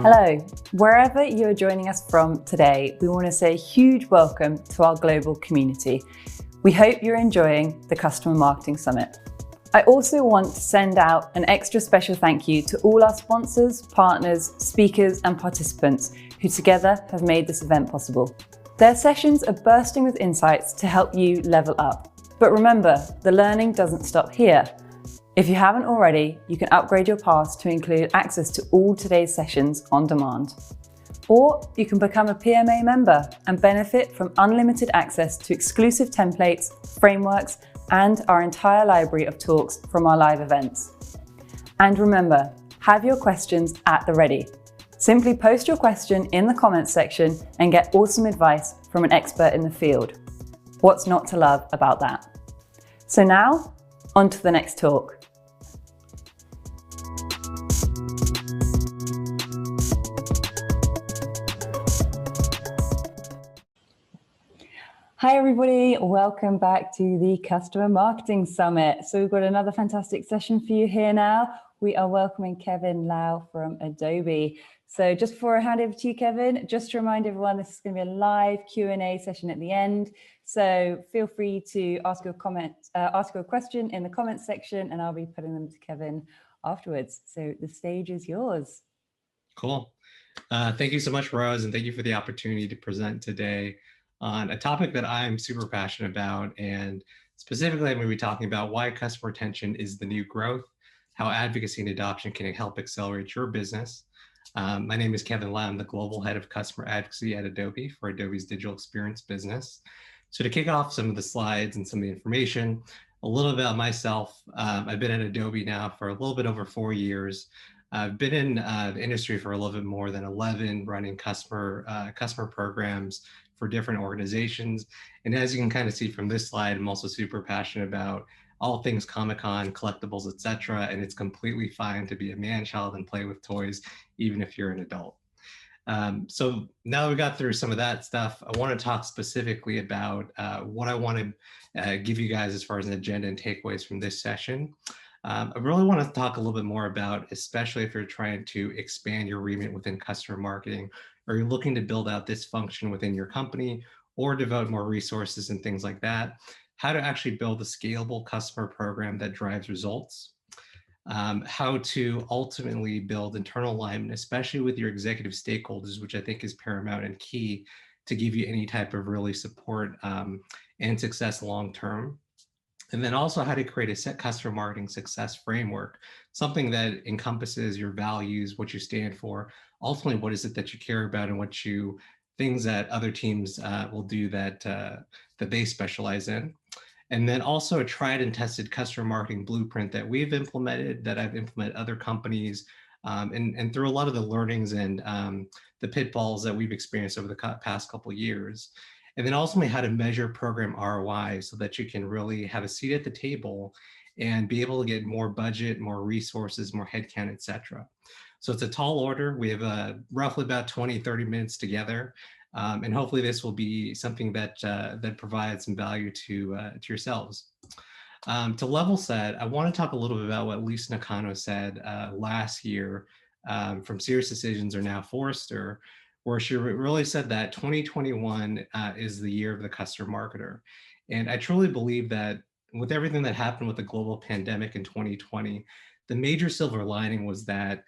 Hello, wherever you're joining us from today, we want to say a huge welcome to our global community. We hope you're enjoying the Customer Marketing Summit. I also want to send out an extra special thank you to all our sponsors, partners, speakers, and participants who together have made this event possible. Their sessions are bursting with insights to help you level up. But remember, the learning doesn't stop here. If you haven't already, you can upgrade your pass to include access to all today's sessions on demand. Or you can become a PMA member and benefit from unlimited access to exclusive templates, frameworks, and our entire library of talks from our live events. And remember, have your questions at the ready. Simply post your question in the comments section and get awesome advice from an expert in the field. What's not to love about that? So now, on to the next talk. Hi everybody, welcome back to the Customer Marketing Summit. So we've got another fantastic session for you here now. We are welcoming Kevin Lau from Adobe. So just before I hand over to you, Kevin, just to remind everyone, this is going to be a live Q&A session at the end. So feel free to ask your question in the comments section, and I'll be putting them to Kevin afterwards. So the stage is yours. Cool. Thank you so much, Rose, and thank you for the opportunity to present today on a topic that I'm super passionate about. And specifically, I'm going to be talking about why customer retention is the new growth, how advocacy and adoption can help accelerate your business. My name is Kevin Lau. I'm the Global Head of Customer Advocacy at Adobe for Adobe's digital experience business. So to kick off some of the slides and some of the information, a little about myself. I've been at Adobe now for a little bit over 4 years. I've been in the industry for a little bit more than 11, running customer programs for different organizations. And as you can kind of see from this slide, I'm also super passionate about all things Comic-Con, collectibles, etc. And it's completely fine to be a man-child and play with toys, even if you're an adult. So now that we got through some of that stuff, I want to talk specifically about what I want to give you guys as far as an agenda and takeaways from this session. I really want to talk a little bit more about, especially if you're trying to expand your remit within customer marketing, or you're looking to build out this function within your company or devote more resources and things like that, how to actually build a scalable customer program that drives results, how to ultimately build internal alignment, especially with your executive stakeholders, which I think is paramount and key to give you any type of really support and success long-term. And then also how to create a set customer marketing success framework, something that encompasses your values, what you stand for, ultimately what is it that you care about, and what you things that other teams will do that they specialize in. And then also a tried and tested customer marketing blueprint that we've implemented, that I've implemented other companies, and through a lot of the learnings and the pitfalls that we've experienced over the past couple of years. And then ultimately how to measure program ROI so that you can really have a seat at the table and be able to get more budget, more resources, more headcount, et cetera. So it's a tall order. We have roughly about 20, 30 minutes together. And hopefully this will be something that that provides some value to yourselves. To level set, I want to talk a little bit about what Lisa Nakano said last year from Serious Decisions or now Forrester, where she really said that 2021 is the year of the customer marketer. And I truly believe that with everything that happened with the global pandemic in 2020, the major silver lining was that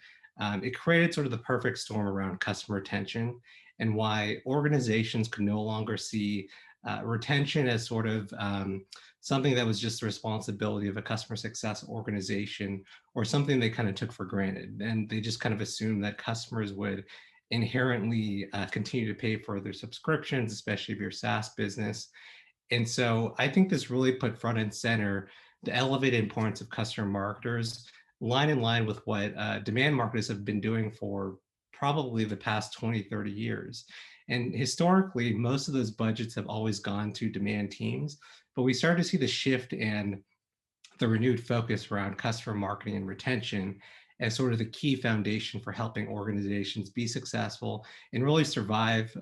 it created sort of the perfect storm around customer retention, and why organizations could no longer see retention as sort of something that was just the responsibility of a customer success organization or something they kind of took for granted. And they just kind of assumed that customers would inherently continue to pay for their subscriptions, especially if you're a SaaS business. And so I think this really put front and center the elevated importance of customer marketers, line in line with what demand marketers have been doing for probably the past 20, 30 years. And historically, most of those budgets have always gone to demand teams, but we started to see the shift and the renewed focus around customer marketing and retention as sort of the key foundation for helping organizations be successful and really survive,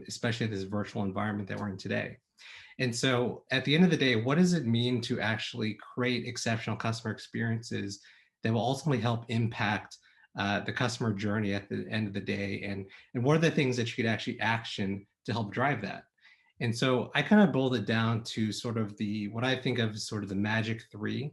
especially in this virtual environment that we're in today. And so at the end of the day, what does it mean to actually create exceptional customer experiences that will ultimately help impact the customer journey at the end of the day, and what are the things that you could actually action to help drive that. And so I kind of boiled it down to sort of what I think of as sort of the magic three.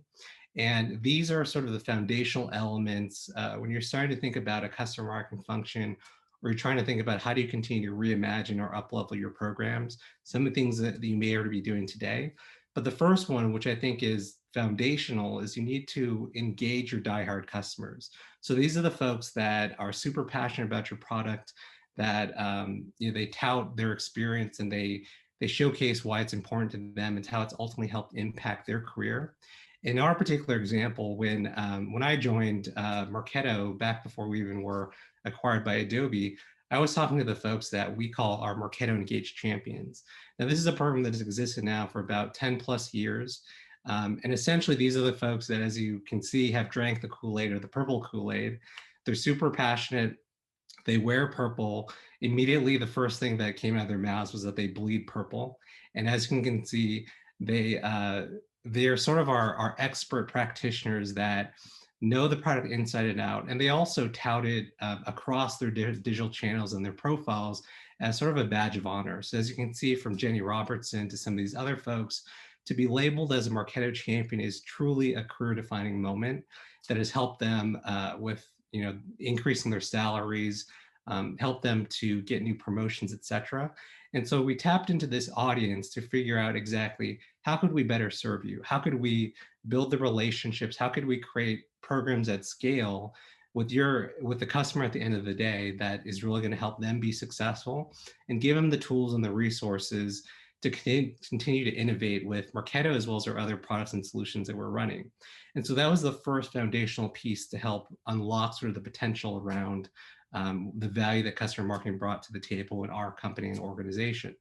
And these are sort of the foundational elements when you're starting to think about a customer marketing function, or you're trying to think about how do you continue to reimagine or up-level your programs, some of the things that you may already be doing today. But the first one, which I think is foundational, is you need to engage your diehard customers. So these are the folks that are super passionate about your product, that they tout their experience, and they showcase why it's important to them and how it's ultimately helped impact their career. In our particular example, when I joined Marketo back before we even were acquired by Adobe, I was talking to the folks that we call our Marketo Engaged Champions. Now, this is a program that has existed now for about 10 plus years. And essentially, these are the folks that, as you can see, have drank the Kool-Aid, or the purple Kool-Aid. They're super passionate. They wear purple. Immediately, the first thing that came out of their mouths was that they bleed purple. And as you can see, they're sort of our expert practitioners that know the product inside and out. And they also tout it across their digital channels and their profiles as sort of a badge of honor. So as you can see, from Jenny Robertson to some of these other folks, to be labeled as a Marketo champion is truly a career defining moment that has helped them with increasing their salaries, help them to get new promotions, etc. And so we tapped into this audience to figure out exactly how could we better serve you? How could we build the relationships? How could we create programs at scale with the customer at the end of the day that is really going to help them be successful, and give them the tools and the resources to continue to innovate with Marketo as well as our other products and solutions that we're running. And so that was the first foundational piece to help unlock sort of the potential around the value that customer marketing brought to the table in our company and organization.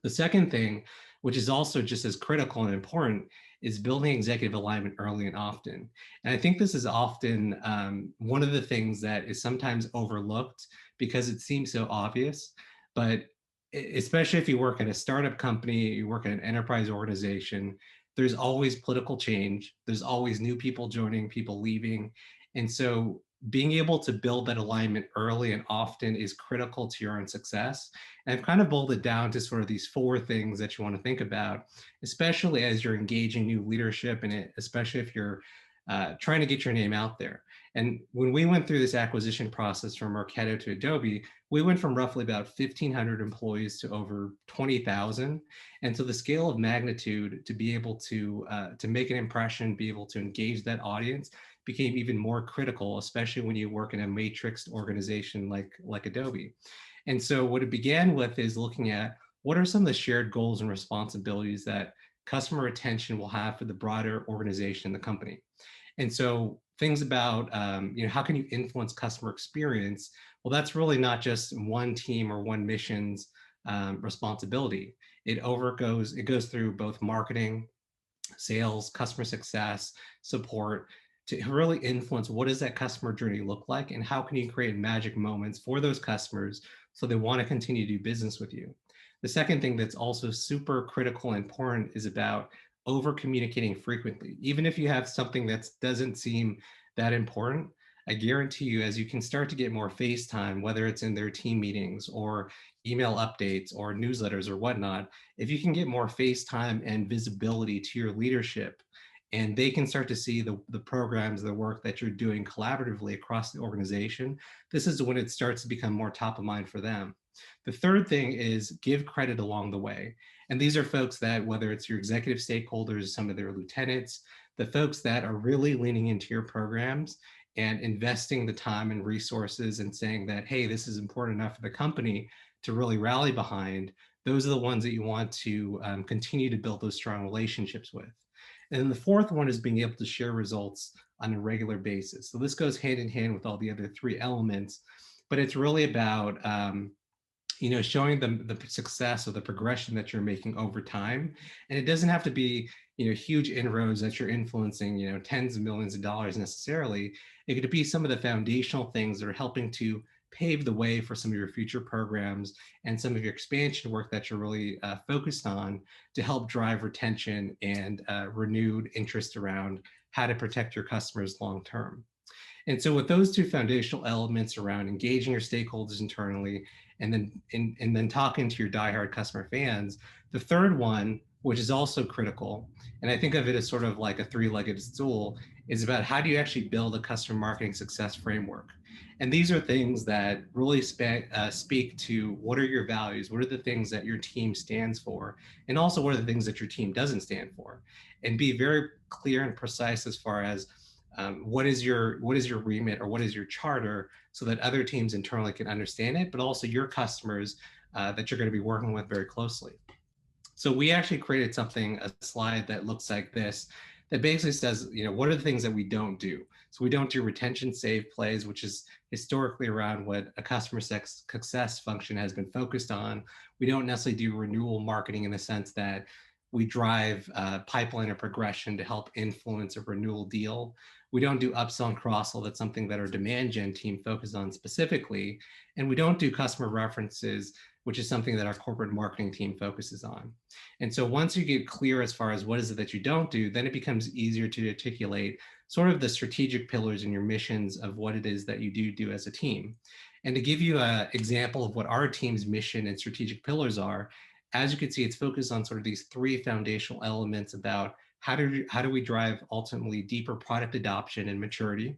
The second thing, which is also just as critical and important, is building executive alignment early and often. And I think this is often one of the things that is sometimes overlooked because it seems so obvious, but especially if you work at a startup company, you work at an enterprise organization, there's always political change. There's always new people joining, people leaving. And so being able to build that alignment early and often is critical to your own success. And I've kind of boiled it down to sort of these four things that you want to think about, especially as you're engaging new leadership, and especially if you're trying to get your name out there. And when we went through this acquisition process from Marketo to Adobe, we went from roughly about 1,500 employees to over 20,000. And so the scale of magnitude to be able to make an impression, be able to engage that audience, became even more critical, especially when you work in a matrixed organization like Adobe. And so what it began with is looking at what are some of the shared goals and responsibilities that customer retention will have for the broader organization in the company. And so things about, how can you influence customer experience? Well, that's really not just one team or one mission's responsibility. It goes through both marketing, sales, customer success, support, to really influence what does that customer journey look like, and how can you create magic moments for those customers so they want to continue to do business with you. The second thing that's also super critical and important is about over communicating frequently. Even if you have something that doesn't seem that important, I guarantee you, as you can start to get more face time, whether it's in their team meetings or email updates or newsletters or whatnot, if you can get more face time and visibility to your leadership, and they can start to see the programs, the work that you're doing collaboratively across the organization, this is when it starts to become more top of mind for them. The third thing is give credit along the way. And these are folks that, whether it's your executive stakeholders, some of their lieutenants, the folks that are really leaning into your programs and investing the time and resources and saying that, hey, this is important enough for the company to really rally behind, those are the ones that you want to continue to build those strong relationships with. And then the fourth one is being able to share results on a regular basis. So this goes hand in hand with all the other three elements, but it's really about showing them the success or the progression that you're making over time. And it doesn't have to be huge inroads that you're influencing tens of millions of dollars necessarily. It could be some of the foundational things that are helping to pave the way for some of your future programs and some of your expansion work that you're really focused on to help drive retention and renewed interest around how to protect your customers long term. And so with those two foundational elements around engaging your stakeholders internally and then talking to your diehard customer fans, the third one, which is also critical, and I think of it as sort of like a three-legged stool, is about how do you actually build a customer marketing success framework. And these are things that really speak to what are your values, what are the things that your team stands for, and also what are the things that your team doesn't stand for, and be very clear and precise as far as what is your remit or what is your charter, so that other teams internally can understand it, but also your customers that you're going to be working with very closely. So we actually created a slide that looks like this, that basically says, what are the things that we don't do? So we don't do retention save plays, which is historically around what a customer success function has been focused on. We don't necessarily do renewal marketing in the sense that we drive pipeline or progression to help influence a renewal deal. We don't do upsell and cross-sell. That's something that our demand gen team focuses on specifically. And we don't do customer references, which is something that our corporate marketing team focuses on. And so once you get clear as far as what is it that you don't do, then it becomes easier to articulate sort of the strategic pillars and your missions of what it is that you do as a team. And to give you an example of what our team's mission and strategic pillars are, as you can see, it's focused on sort of these three foundational elements about how do we drive ultimately deeper product adoption and maturity?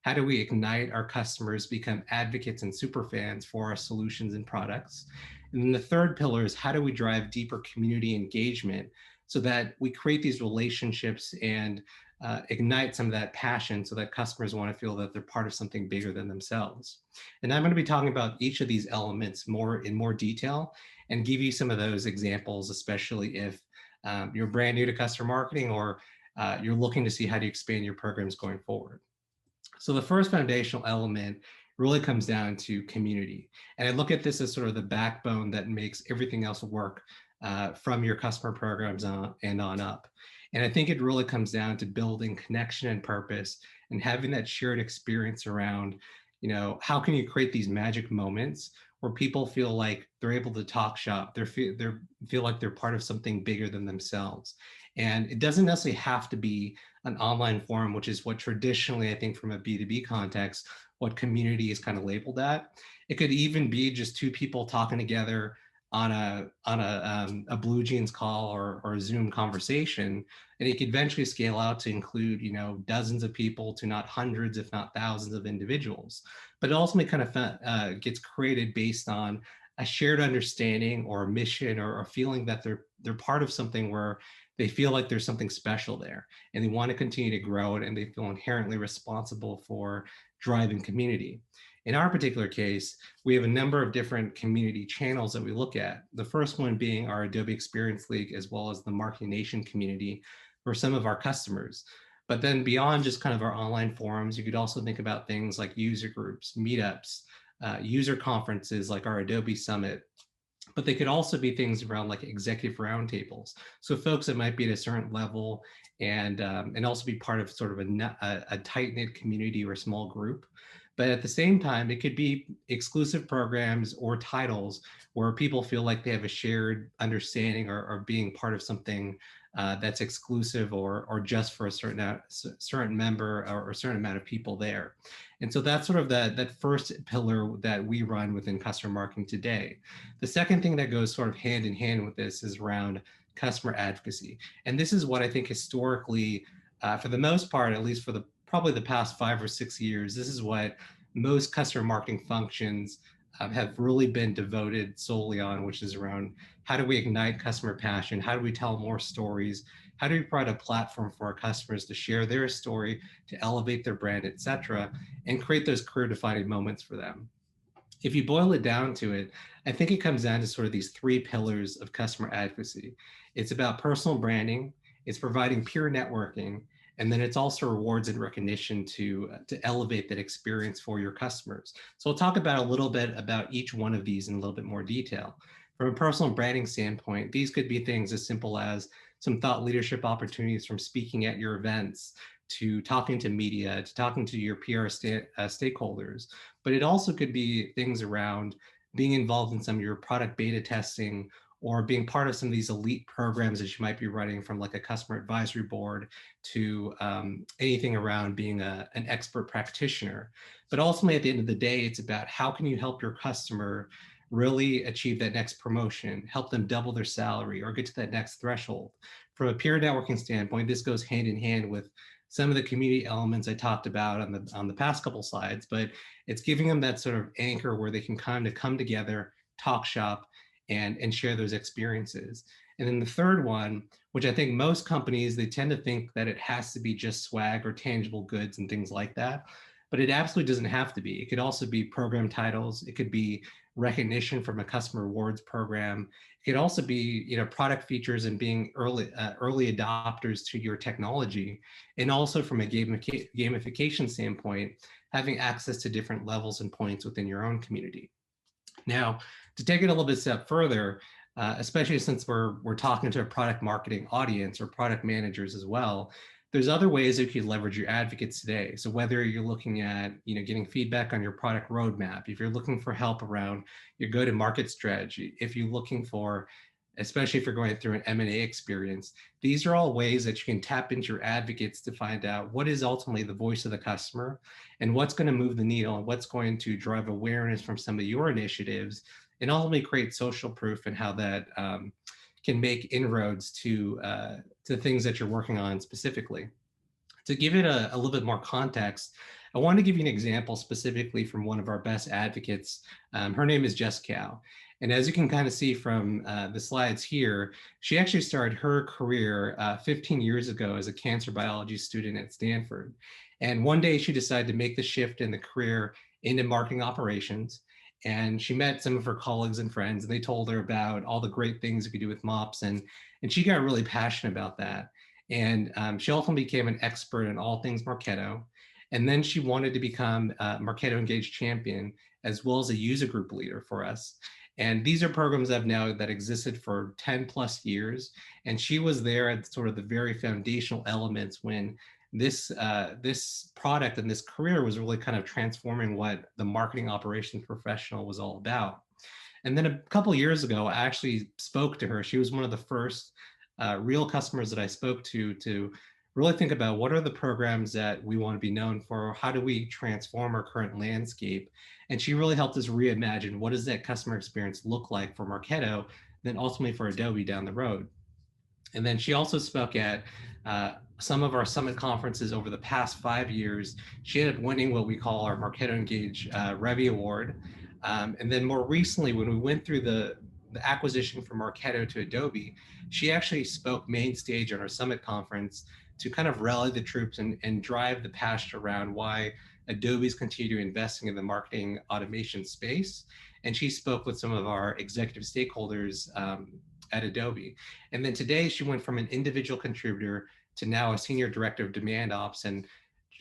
How do we ignite our customers, become advocates and super fans for our solutions and products? And then the third pillar is how do we drive deeper community engagement so that we create these relationships and ignite some of that passion so that customers want to feel that they're part of something bigger than themselves. And I'm going to be talking about each of these elements in more detail and give you some of those examples, especially if you're brand new to customer marketing or you're looking to see how to expand your programs going forward. So the first foundational element really comes down to community. And I look at this as sort of the backbone that makes everything else work from your customer programs and on up. And I think it really comes down to building connection and purpose and having that shared experience around, how can you create these magic moments where people feel like they're able to talk shop, they feel like they're part of something bigger than themselves. And it doesn't necessarily have to be an online forum, which is what traditionally, I think from a B2B context, what community is kind of labeled at. It could even be just two people talking together on a Blue Jeans call or a Zoom conversation, and it could eventually scale out to include dozens of people to not hundreds, if not thousands of individuals. But it ultimately kind of gets created based on a shared understanding or a mission or a feeling that they're part of something where they feel like there's something special there and they want to continue to grow it and they feel inherently responsible for driving community. In our particular case, we have a number of different community channels that we look at. The first one being our Adobe Experience League, as well as the Marketing Nation community for some of our customers. But then beyond just kind of our online forums, you could also think about things like user groups, meetups, user conferences like our Adobe Summit. But they could also be things around like executive roundtables. So folks that might be at a certain level and also be part of sort of a tight-knit community or a small group. But at the same time, it could be exclusive programs or titles where people feel like they have a shared understanding or being part of something that's exclusive or just for a certain member or a certain amount of people there. And so that's sort of that first pillar that we run within customer marketing today. The second thing that goes sort of hand in hand with this is around customer advocacy. And this is what I think historically, for the most part, at least for probably the past 5 or 6 years, this is what most customer marketing functions have really been devoted solely on, which is around how do we ignite customer passion? How do we tell more stories? How do we provide a platform for our customers to share their story, to elevate their brand, et cetera, and create those career-defining moments for them? If you boil it down to it, I think it comes down to sort of these three pillars of customer advocacy. It's about personal branding, it's providing peer networking, and then it's also rewards and recognition to elevate that experience for your customers. So I'll talk about a little bit about each one of these in a little bit more detail. From a personal branding standpoint, these could be things as simple as some thought leadership opportunities from speaking at your events, to talking to media, to talking to your PR stakeholders. But it also could be things around being involved in some of your product beta testing or being part of some of these elite programs that you might be running, from like a customer advisory board to anything around being an expert practitioner. But ultimately, at the end of the day, it's about how can you help your customer really achieve that next promotion, help them double their salary, or get to that next threshold. From a peer networking standpoint, this goes hand in hand with some of the community elements I talked about on the past couple slides, but it's giving them that sort of anchor where they can kind of come together, talk shop, and share those experiences. And then the third one, which I think most companies, they tend to think that it has to be just swag or tangible goods and things like that, but it absolutely doesn't have to be. It could also be program titles. It could be recognition from a customer rewards program. It could also be, product features and being early adopters to your technology. And also from a gamification standpoint, having access to different levels and points within your own community. Now, to take it a little bit step further, especially since we're talking to a product marketing audience or product managers as well, there's other ways that you can leverage your advocates today. So whether you're looking at, getting feedback on your product roadmap, if you're looking for help around your go-to-market strategy, if you're looking for, especially if you're going through an M&A experience, these are all ways that you can tap into your advocates to find out what is ultimately the voice of the customer and what's going to move the needle and what's going to drive awareness from some of your initiatives, and ultimately create social proof and how that can make inroads to things that you're working on specifically. To give it a little bit more context, I want to give you an example specifically from one of our best advocates. Her name is Jess Cow. And as you can kind of see from the slides here, she actually started her career 15 years ago as a cancer biology student at Stanford. And one day she decided to make the shift in the career into marketing operations. And she met some of her colleagues and friends, and they told her about all the great things you could do with MOPS. And she got really passionate about that. And she ultimately became an expert in all things Marketo. And then she wanted to become a Marketo Engaged Champion, as well as a user group leader for us. And these are programs that existed for 10 plus years. And she was there at sort of the very foundational elements when this product and this career was really kind of transforming what the marketing operations professional was all about. And then a couple of years ago, I actually spoke to her. She was one of the first real customers that I spoke to really think about what are the programs that we want to be known for, how do we transform our current landscape. And she really helped us reimagine what does that customer experience look like for Marketo, then ultimately for Adobe down the road. And then she also spoke at some of our summit conferences over the past 5 years. She ended up winning what we call our Marketo Engage Revy Award. And then more recently, when we went through the acquisition from Marketo to Adobe, she actually spoke main stage on our summit conference to kind of rally the troops and drive the passion around why Adobe's continue investing in the marketing automation space. And she spoke with some of our executive stakeholders at Adobe. And then today she went from an individual contributor to now a senior director of demand ops, and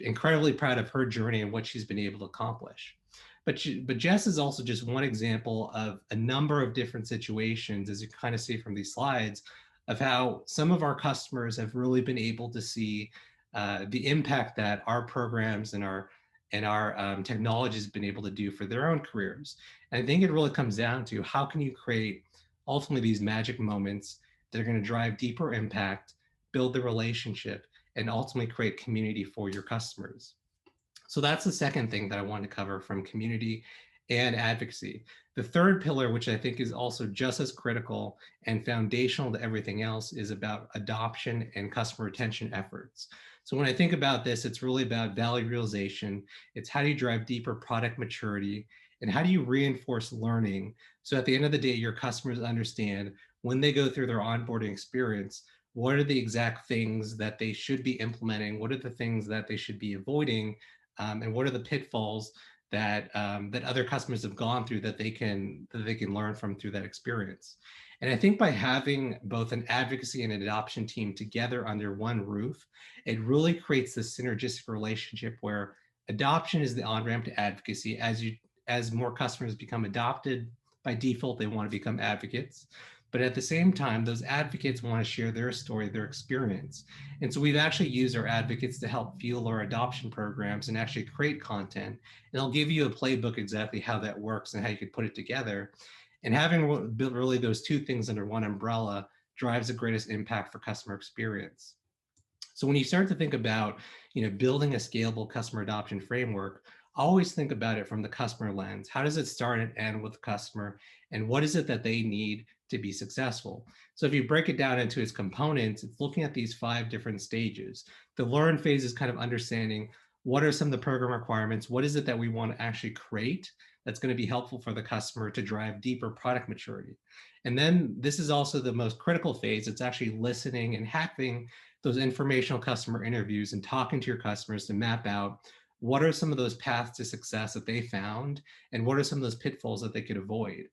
incredibly proud of her journey and what she's been able to accomplish. But Jess is also just one example of a number of different situations, as you kind of see from these slides, of how some of our customers have really been able to see the impact that our programs and our technology has been able to do for their own careers. And I think it really comes down to how can you create ultimately these magic moments that are going to drive deeper impact, build the relationship, and ultimately create community for your customers. So that's the second thing that I want to cover from community and advocacy. The third pillar, which I think is also just as critical and foundational to everything else, is about adoption and customer retention efforts. So when I think about this, it's really about value realization. It's how do you drive deeper product maturity, and how do you reinforce learning so at the end of the day, your customers understand when they go through their onboarding experience, what are the exact things that they should be implementing? What are the things that they should be avoiding? And what are the pitfalls that that other customers have gone through that they can learn from through that experience? And I think by having both an advocacy and an adoption team together under one roof, it really creates this synergistic relationship where adoption is the on-ramp to advocacy. As more customers become adopted, by default, they want to become advocates. But at the same time, those advocates want to share their story, their experience. And so we've actually used our advocates to help fuel our adoption programs and actually create content. And I'll give you a playbook exactly how that works and how you could put it together. And having really those two things under one umbrella drives the greatest impact for customer experience. So when you start to think about, building a scalable customer adoption framework, always think about it from the customer lens. How does it start and end with the customer? And what is it that they need to be successful? So if you break it down into its components, it's looking at these 5 different stages. The learn phase is kind of understanding what are some of the program requirements? What is it that we want to actually create that's going to be helpful for the customer to drive deeper product maturity? And then this is also the most critical phase. It's actually listening and having those informational customer interviews and talking to your customers to map out what are some of those paths to success that they found and what are some of those pitfalls that they could avoid.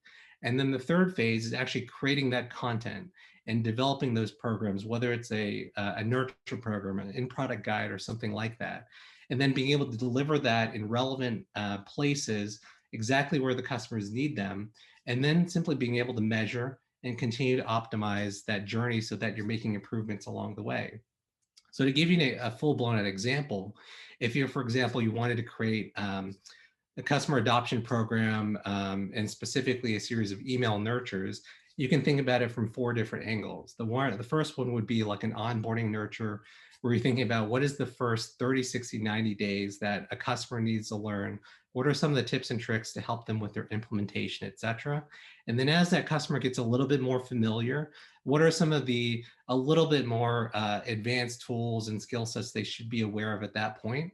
And then the third phase is actually creating that content and developing those programs, whether it's a nurture program, an in-product guide, or something like that. And then being able to deliver that in relevant places, exactly where the customers need them, and then simply being able to measure and continue to optimize that journey so that you're making improvements along the way. So to give you a full-blown example, if you're, for example, you wanted to create a customer adoption program and specifically a series of email nurtures, you can think about it from 4 different angles. The first one would be like an onboarding nurture, where you're thinking about what is the first 30, 60, 90 days that a customer needs to learn. What are some of the tips and tricks to help them with their implementation, et cetera? And then as that customer gets a little bit more familiar, what are some of the a little bit more advanced tools and skill sets they should be aware of at that point,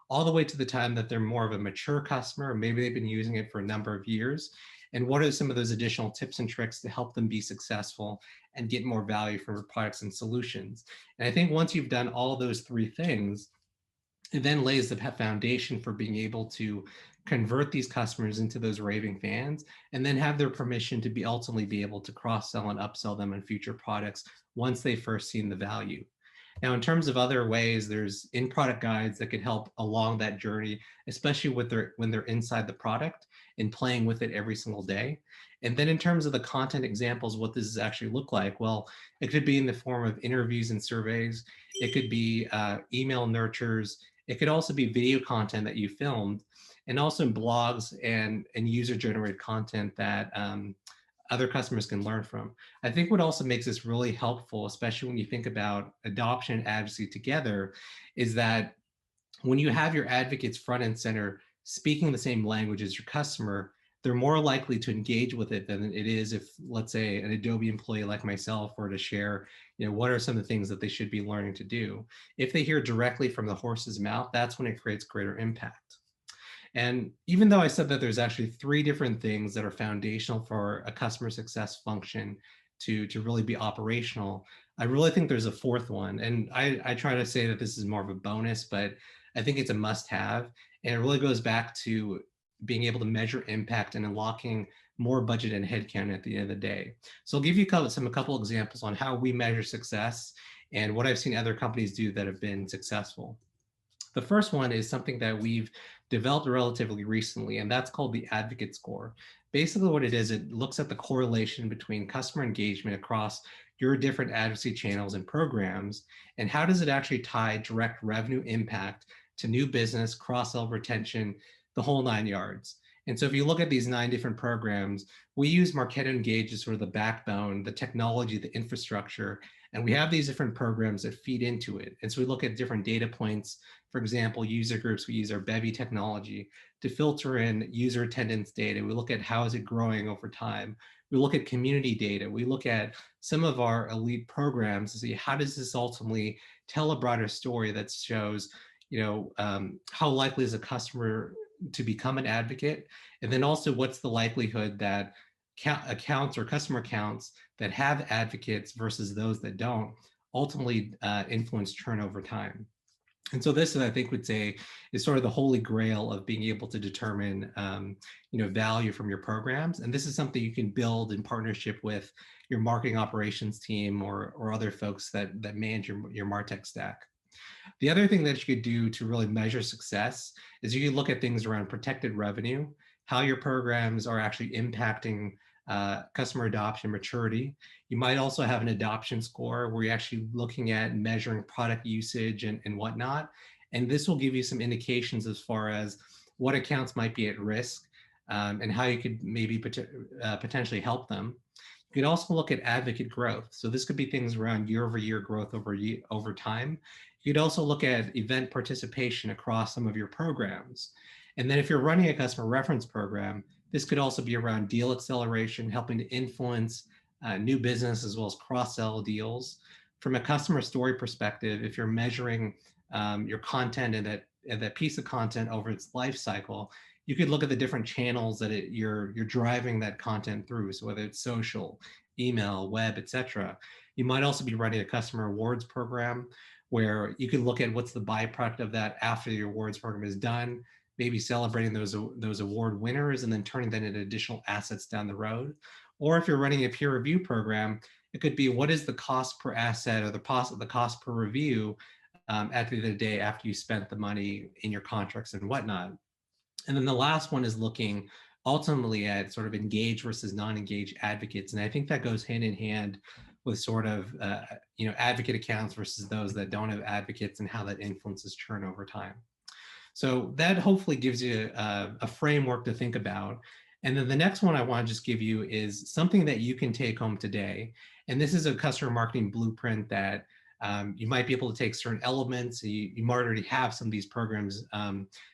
all the way to the time that they're more of a mature customer, or maybe they've been using it for a number of years. And what are some of those additional tips and tricks to help them be successful and get more value from your products and solutions? And I think once you've done all those 3 things, it then lays the foundation for being able to convert these customers into those raving fans, and then have their permission to be ultimately be able to cross-sell and upsell them on future products once they've first seen the value. Now, in terms of other ways, there's in-product guides that could help along that journey, especially when they're inside the product and playing with it every single day. And then in terms of the content examples, what does this actually look like? Well, it could be in the form of interviews and surveys. It could be email nurtures. It could also be video content that you filmed, and also blogs and user-generated content that other customers can learn from. I think what also makes this really helpful, especially when you think about adoption and advocacy together, is that when you have your advocates front and center speaking the same language as your customer, they're more likely to engage with it than it is if, let's say, an Adobe employee like myself were to share, what are some of the things that they should be learning to do. If they hear directly from the horse's mouth, that's when it creates greater impact. And even though I said that there's actually 3 different things that are foundational for a customer success function to really be operational, I really think there's a 4th one. And I try to say that this is more of a bonus, but I think it's a must-have. And it really goes back to being able to measure impact and unlocking more budget and headcount at the end of the day. So I'll give you a couple examples on how we measure success and what I've seen other companies do that have been successful. The first one is something that we've developed relatively recently, and that's called the Advocate Score. Basically what it is, it looks at the correlation between customer engagement across your different advocacy channels and programs, and how does it actually tie direct revenue impact to new business, cross-sell, retention, the whole 9 yards. And so if you look at these 9 different programs, we use Marketo Engage as sort of the backbone, the technology, the infrastructure, and we have these different programs that feed into it. And so we look at different data points. For example, user groups, we use our Bevy technology to filter in user attendance data. We look at how is it growing over time. We look at community data. We look at some of our elite programs to see how does this ultimately tell a broader story that shows, how likely is a customer to become an advocate, and then also what's the likelihood that accounts or customer accounts that have advocates versus those that don't ultimately influence churn over time. And so this, I think, would say is sort of the holy grail of being able to determine, value from your programs. And this is something you can build in partnership with your marketing operations team or other folks that manage your MarTech stack. The other thing that you could do to really measure success is you can look at things around protected revenue, how your programs are actually impacting customer adoption maturity. You might also have an adoption score where you're actually looking at measuring product usage and whatnot. And this will give you some indications as far as what accounts might be at risk and how you could maybe potentially help them. You could also look at advocate growth. So this could be things around year-over-year growth over time. You could also look at event participation across some of your programs. And then if you're running a customer reference program, this could also be around deal acceleration, helping to influence new business as well as cross-sell deals. From a customer story perspective, if you're measuring your content and that piece of content over its life cycle, you could look at the different channels that you're driving that content through. So whether it's social, email, web, etc. You might also be running a customer awards program where you could look at what's the byproduct of that after your awards program is done, maybe celebrating those award winners and then turning that into additional assets down the road. Or if you're running a peer review program, it could be what is the cost per asset or the cost per review at the end of the day after you spent the money in your contracts and whatnot. And then the last one is looking ultimately at sort of engaged versus non-engaged advocates. And I think that goes hand in hand with sort of, advocate accounts versus those that don't have advocates and how that influences churn over time. So that hopefully gives you a framework to think about. And then the next one I want to just give you is something that you can take home today. And this is a customer marketing blueprint that you might be able to take certain elements. You might already have some of these programs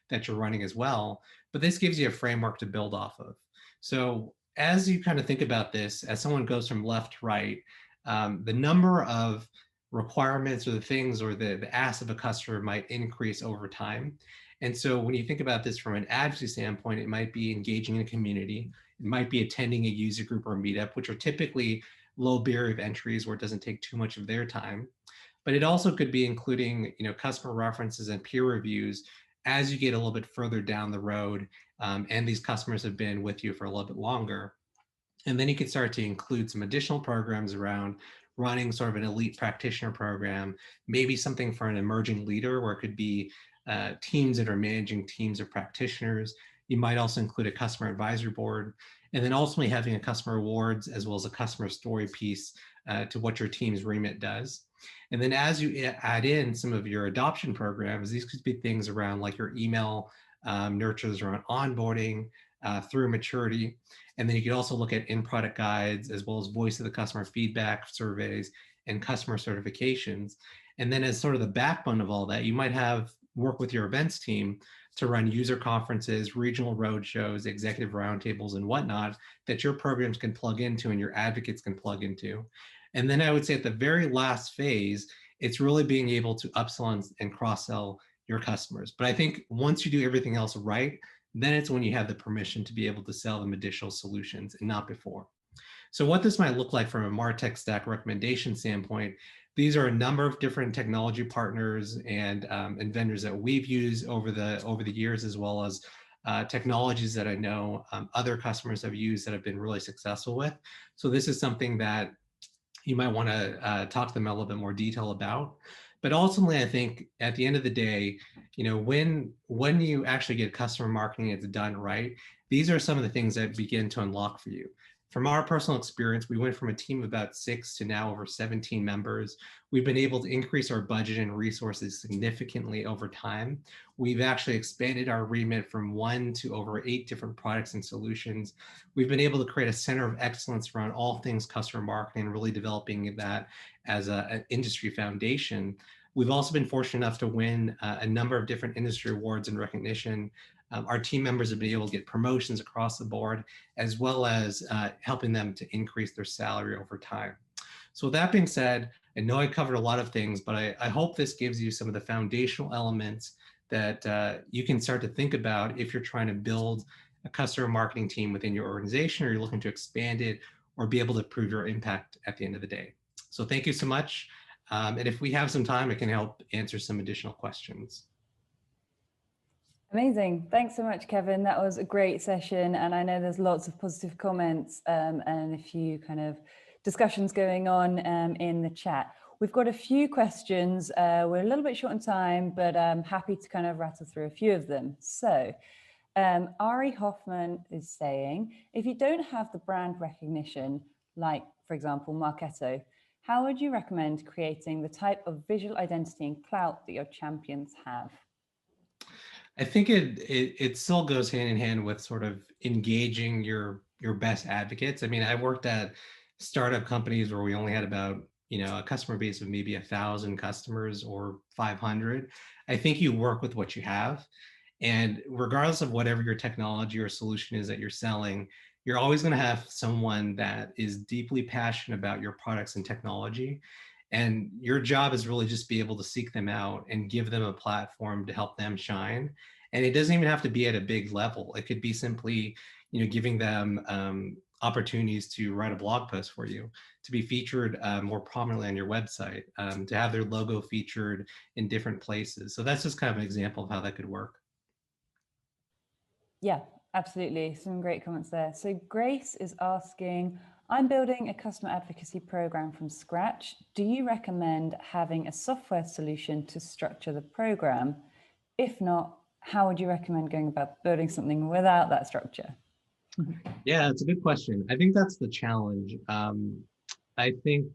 that you're running as well, but this gives you a framework to build off of. So as you kind of think about this, as someone goes from left to right, the number of requirements or the things or the asks of a customer might increase over time. And so when you think about this from an advocacy standpoint, it might be engaging in a community. It might be attending a user group or a meetup, which are typically low barrier of entries where it doesn't take too much of their time. But it also could be including, customer references and peer reviews as you get a little bit further down the road, and these customers have been with you for a little bit longer. And then you can start to include some additional programs around running sort of an elite practitioner program, maybe something for an emerging leader where it could be teams that are managing teams of practitioners. You might also include a customer advisory board, and then ultimately having a customer awards as well as a customer story piece to what your team's remit does. And then as you add in some of your adoption programs, these could be things around like your email nurtures around onboarding through maturity. And then you could also look at in-product guides as well as voice of the customer feedback surveys and customer certifications. And then as sort of the backbone of all that, you might have work with your events team to run user conferences, regional roadshows, executive roundtables, and whatnot that your programs can plug into and your advocates can plug into. And then I would say at the very last phase, it's really being able to upsell and cross-sell your customers. But I think once you do everything else right, then it's when you have the permission to be able to sell them additional solutions and not before. So what this might look like from a MarTech stack recommendation standpoint, these are a number of different technology partners and vendors that we've used over the years, as well as technologies that I know other customers have used that have been really successful with. So this is something that you might want to talk to them a little bit more detail about. But ultimately, I think at the end of the day, when you actually get customer marketing, it's done right. These are some of the things that begin to unlock for you. From our personal experience, we went from a team of about 6 to now over 17 members. We've been able to increase our budget and resources significantly over time. We've actually expanded our remit from 1 to over 8 different products and solutions. We've been able to create a center of excellence around all things customer marketing, really developing that as an industry foundation. We've also been fortunate enough to win a number of different industry awards and recognition. Our team members have been able to get promotions across the board, as well as helping them to increase their salary over time. So with that being said, I know I covered a lot of things, but I hope this gives you some of the foundational elements that you can start to think about if you're trying to build a customer marketing team within your organization, or you're looking to expand it or be able to prove your impact at the end of the day. So thank you so much. And if we have some time, I can help answer some additional questions. Amazing. Thanks so much, Kevin. That was a great session. And I know there's lots of positive comments and a few kind of discussions going on in the chat. We've got a few questions. We're a little bit short on time, but I'm happy to kind of rattle through a few of them. So Ari Hoffman is saying, if you don't have the brand recognition, like, for example, Marketo, how would you recommend creating the type of visual identity and clout that your champions have? I think it still goes hand in hand with sort of engaging your best advocates. I mean, I worked at startup companies where we only had about, a customer base of maybe 1,000 customers or 500. I think you work with what you have. And regardless of whatever your technology or solution is that you're selling, you're always going to have someone that is deeply passionate about your products and technology. And your job is really just be able to seek them out and give them a platform to help them shine. And it doesn't even have to be at a big level. It could be simply, giving them opportunities to write a blog post for you, to be featured more prominently on your website, to have their logo featured in different places. So that's just kind of an example of how that could work. Yeah, absolutely. Some great comments there. So Grace is asking, I'm building a customer advocacy program from scratch. Do you recommend having a software solution to structure the program? If not, how would you recommend going about building something without that structure? Yeah, it's a good question. I think that's the challenge. I think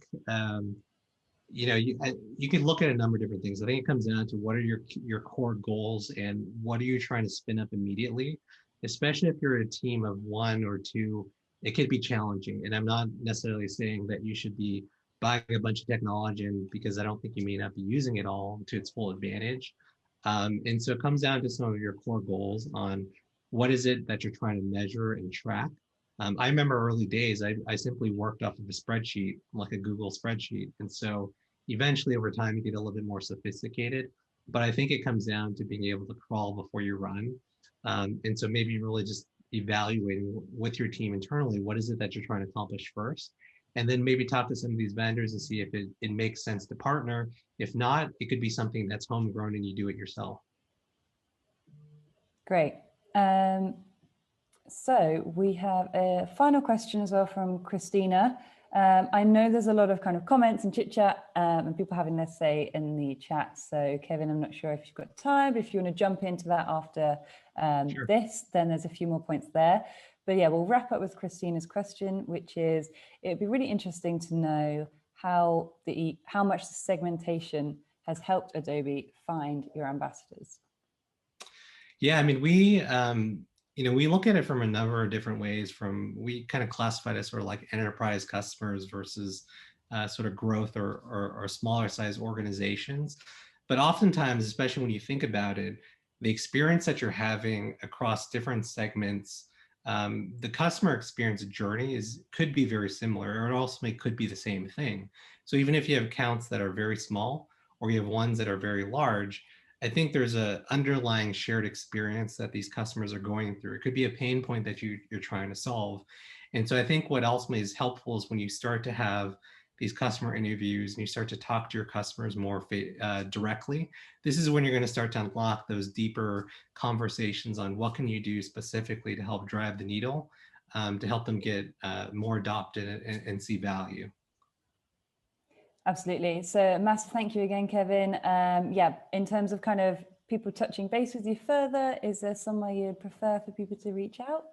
you can look at a number of different things. I think it comes down to what are your core goals and what are you trying to spin up immediately, especially if you're a team of one or two. It could be challenging, and I'm not necessarily saying that you should be buying a bunch of technology, and because I don't think you may not be using it all to its full advantage. And so it comes down to some of your core goals on what is it that you're trying to measure and track. I remember early days, I simply worked off of a spreadsheet, like a Google spreadsheet. And so eventually over time, you get a little bit more sophisticated. But I think it comes down to being able to crawl before you run. And so maybe really just evaluating with your team internally, what is it that you're trying to accomplish first? And then maybe talk to some of these vendors and see if it makes sense to partner. If not, it could be something that's homegrown and you do it yourself. Great. So we have a final question as well from Christina. I know there's a lot of kind of comments and chit chat and people having their say in the chat. So Kevin, I'm not sure if you've got time, but if you want to jump into that after Sure. this, then there's a few more points there. But yeah, we'll wrap up with Christina's question, which is, it'd be really interesting to know how much the segmentation has helped Adobe find your ambassadors. Yeah, I mean, we look at it from a number of different ways. We kind of classify it as sort of like enterprise customers versus sort of growth or smaller size organizations. But oftentimes, especially when you think about it, the experience that you're having across different segments, the customer experience journey could be very similar, or it also could be the same thing. So even if you have accounts that are very small, or you have ones that are very large, I think there's a underlying shared experience that these customers are going through. It could be a pain point that you're trying to solve. And so I think what ultimately is helpful is when you start to have these customer interviews and you start to talk to your customers more directly, this is when you're going to start to unlock those deeper conversations on what can you do specifically to help drive the needle, to help them get more adopted and see value. Absolutely. So massive thank you again, Kevin. Yeah, in terms of kind of people touching base with you further, is there somewhere you'd prefer for people to reach out?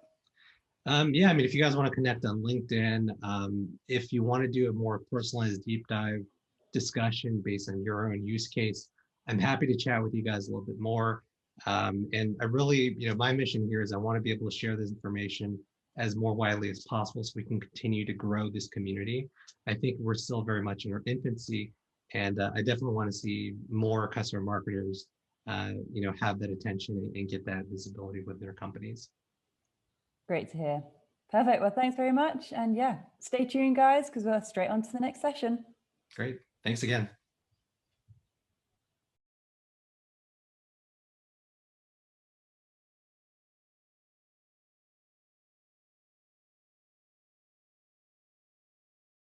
Yeah, I mean, if you guys want to connect on LinkedIn, if you want to do a more personalized deep dive discussion based on your own use case, I'm happy to chat with you guys a little bit more. And I really, my mission here is I want to be able to share this information as more widely as possible so we can continue to grow this community. I think we're still very much in our infancy, and I definitely want to see more customer marketers, have that attention and get that visibility with their companies. Great to hear. Perfect. Well, thanks very much. And yeah, stay tuned, guys, because we're straight on to the next session. Great. Thanks again.